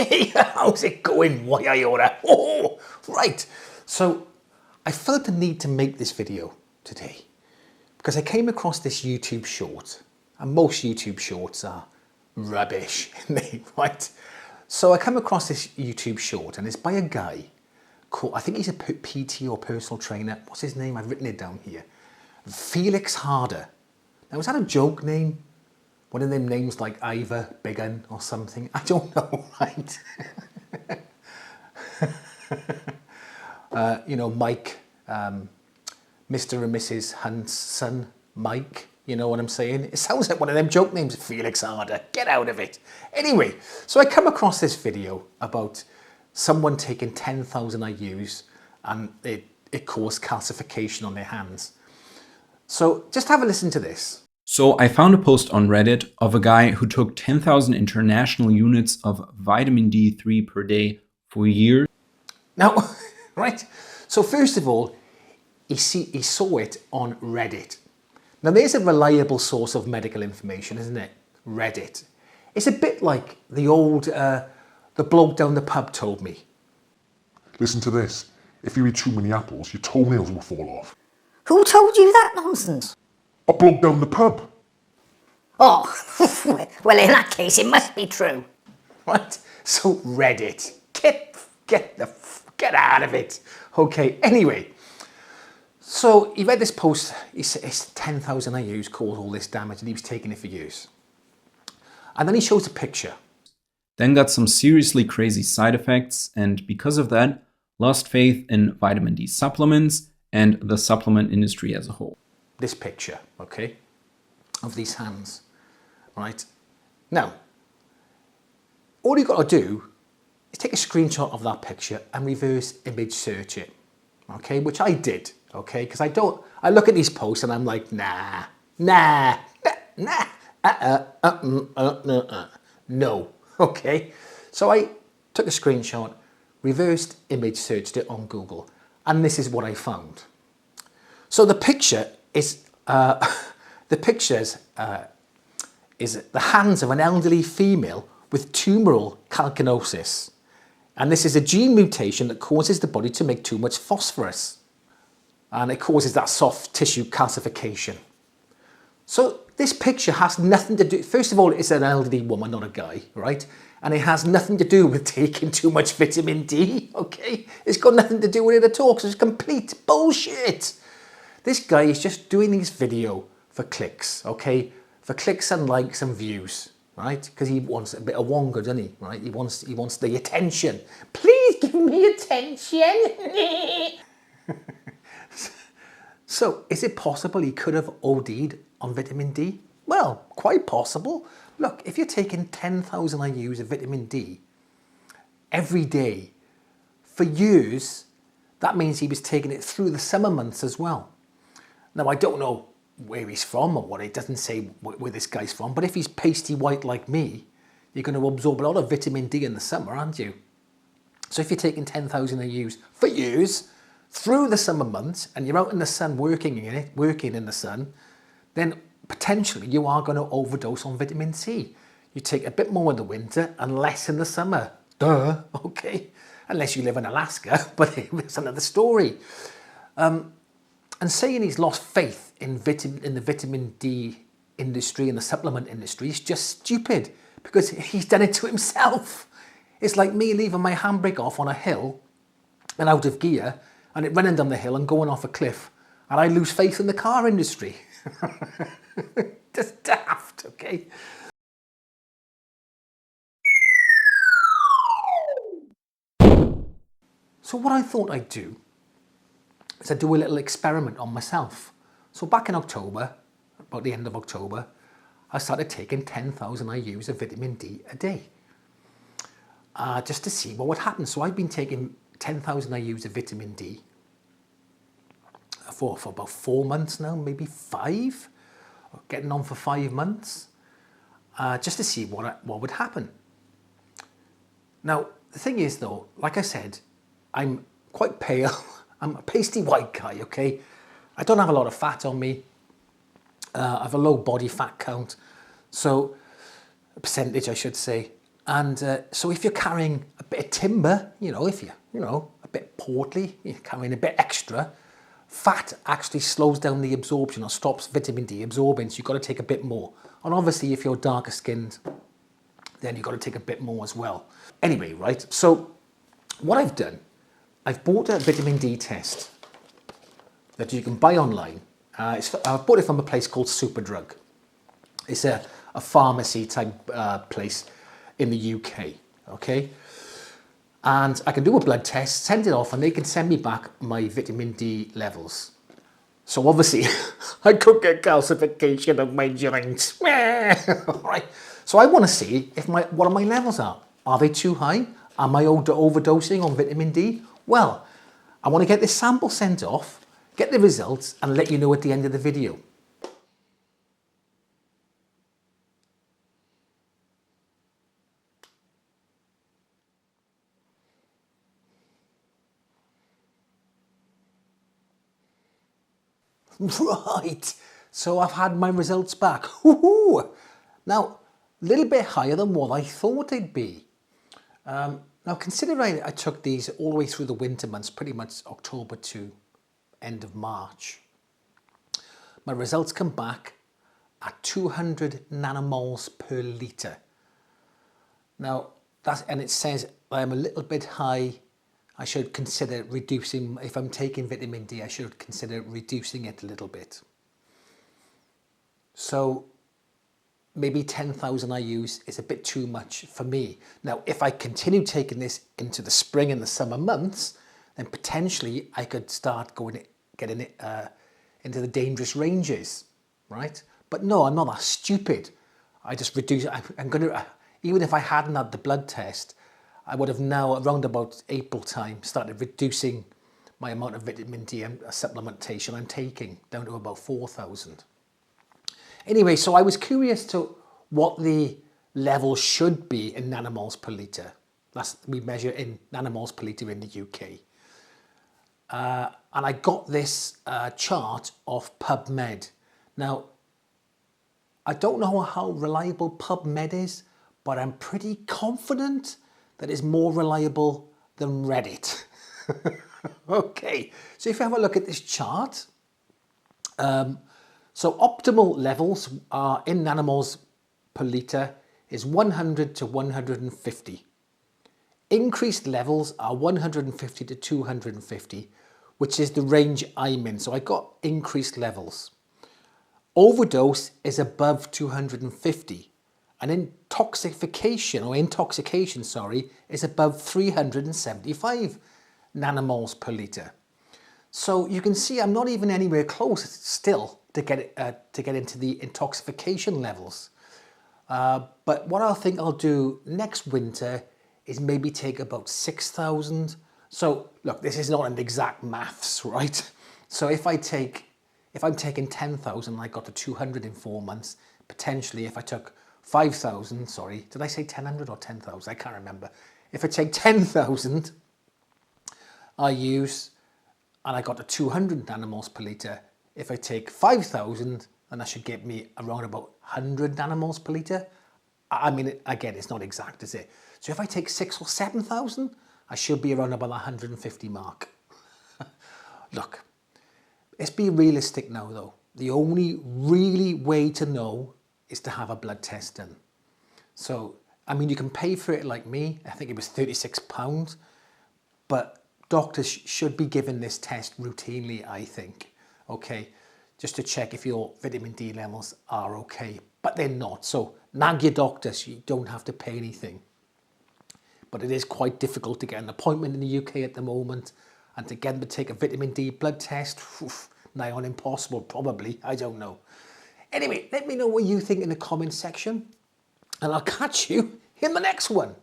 Hey, how's it going, Iota? Oh, right. So I felt the need to make this video today because I came across this YouTube short, and most YouTube shorts are rubbish, right? So I come across this YouTube short, and it's by a guy called, I think he's a PT or personal trainer. What's his name? I've written it down here. Felix Harder. Now, was that a joke name? One of them names like Ivor Biggin or something? I don't know, right? You know, Mike, Mr. and Mrs. Hunt's son, Mike, you know what I'm saying? It sounds like one of them joke names, Felix Harder. Get out of it. Anyway, so I come across this video about someone taking 10,000 IUs and it caused calcification on their hands. So just have a listen to this. So I found a post on Reddit of a guy who took 10,000 international units of vitamin D3 per day for years. Now, right, so first of all, he saw it on Reddit. Now there's a reliable source of medical information, isn't it? Reddit. It's a bit like the old, the bloke down the pub told me. Listen to this. If you eat too many apples, your toenails will fall off. Who told you that nonsense? A bloke down the pub. Oh, well in that case it must be true. Right, so Reddit, get out of it. Okay, anyway, so he read this post, it's 10,000 IUs caused all this damage and he was taking it for years. And then he shows a picture. Then got some seriously crazy side effects, and because of that, lost faith in vitamin D supplements and the supplement industry as a whole. This picture, okay, of these hands, right? Now, all you got to do is take a screenshot of that picture and reverse image search it, okay, which I did, okay, because I look at these posts and I'm like, no, okay. So I took a screenshot, reversed image searched it on Google, and this is what I found. So the picture is is the hands of an elderly female with tumoral calcinosis. And this is a gene mutation that causes the body to make too much phosphorus. And it causes that soft tissue calcification. So this picture has nothing to do, first of all, it's an elderly woman, not a guy, right? And it has nothing to do with taking too much vitamin D, okay? It's got nothing to do with it at all, because it's complete bullshit. This guy is just doing this video for clicks, okay? For clicks and likes and views, right? Because he wants a bit of wonga, doesn't he? Right? He wants the attention. Please give me attention. So, is it possible he could have OD'd on vitamin D? Well, quite possible. Look, if you're taking 10,000 IUs of vitamin D every day for years, that means he was taking it through the summer months as well. Now, I don't know where he's from or what, it doesn't say where this guy's from, but if he's pasty white like me, you're going to absorb a lot of vitamin D in the summer, aren't you? So if you're taking 10,000 IUs for years, through the summer months, and you're out in the sun working in the sun, then potentially you are going to overdose on vitamin C. You take a bit more in the winter and less in the summer. Duh, okay? Unless you live in Alaska, but it's another story. And saying he's lost faith in the vitamin D industry and the supplement industry is just stupid because he's done it to himself. It's like me leaving my handbrake off on a hill and out of gear and it running down the hill and going off a cliff, and I lose faith in the car industry. Just daft, okay? So what I thought I'd do is I'd do a little experiment on myself. So back in October, about the end of October, I started taking 10,000 IUs of vitamin D a day. Just to see what would happen. So I've been taking 10,000 IUs of vitamin D for about 4 months now, maybe 5, getting on for 5 months, just to see what would happen. Now, the thing is though, like I said, I'm quite pale. I'm a pasty white guy, okay? I don't have a lot of fat on me. I have a low body fat count, so a percentage I should say. And so if you're carrying a bit of timber, if you're, a bit portly, you're carrying a bit extra, fat actually slows down the absorption or stops vitamin D absorbing, so you've got to take a bit more. And obviously if you're darker skinned, then you've got to take a bit more as well. Anyway, right, so what I've done, I've bought a vitamin D test that you can buy online. I bought it from a place called Superdrug. It's a pharmacy type place in the UK, okay? And I can do a blood test, send it off, and they can send me back my vitamin D levels. So obviously, I could get calcification of my joints. Right. So I want to see if what my levels are. Are they too high? Am I overdosing on vitamin D? Well, I want to get this sample sent off, get the results, and let you know at the end of the video. Right, so I've had my results back. Woohoo! Now, a little bit higher than what I thought they'd be. Now, considering I took these all the way through the winter months, pretty much October to end of March, my results come back at 200 nanomoles per litre. Now, and it says I'm a little bit high. I should consider reducing, if I'm taking vitamin D, I should consider reducing it a little bit. So maybe 10,000 IUs is a bit too much for me. Now, if I continue taking this into the spring and the summer months, then potentially I could start getting it into the dangerous ranges, right? But no, I'm not that stupid. I just reduce it. I'm going to, even if I hadn't had the blood test, I would have now, around about April time, started reducing my amount of vitamin D supplementation I'm taking down to about 4,000. Anyway, so I was curious to what the level should be in nanomoles per litre. We measure in nanomoles per litre in the UK. And I got this chart off PubMed. Now, I don't know how reliable PubMed is, but I'm pretty confident that is more reliable than Reddit. Okay, so if you have a look at this chart, so optimal levels are in nanomoles per litre is 100 to 150. Increased levels are 150 to 250, which is the range I'm in. So I got increased levels. Overdose is above 250. And intoxication is above 375 nanomoles per litre. So you can see I'm not even anywhere close still to get into the intoxication levels. But what I think I'll do next winter is maybe take about 6,000. So look, this is not an exact maths, right? So if I'm taking 10,000, I got to 200 in 4 months. Potentially, if I took 5,000, sorry, did I say 1000 or 10,000? I can't remember. If I take 10,000 IUs and I got to 200 nanomoles per litre, if I take 5,000, then that should get me around about 100 nanomoles per litre. I mean, again, it's not exact, is it? So if I take 6,000 or 7,000, I should be around about the 150 mark. Look, let's be realistic now, though. The only really way to know is to have a blood test done. So, I mean, you can pay for it like me. I think it was £36, but doctors should be given this test routinely, I think, okay, just to check if your vitamin D levels are okay, but they're not. So nag your doctors, you don't have to pay anything. But it is quite difficult to get an appointment in the UK at the moment, and to get them to take a vitamin D blood test, nigh on impossible, probably, I don't know. Anyway, let me know what you think in the comment section, and I'll catch you in the next one.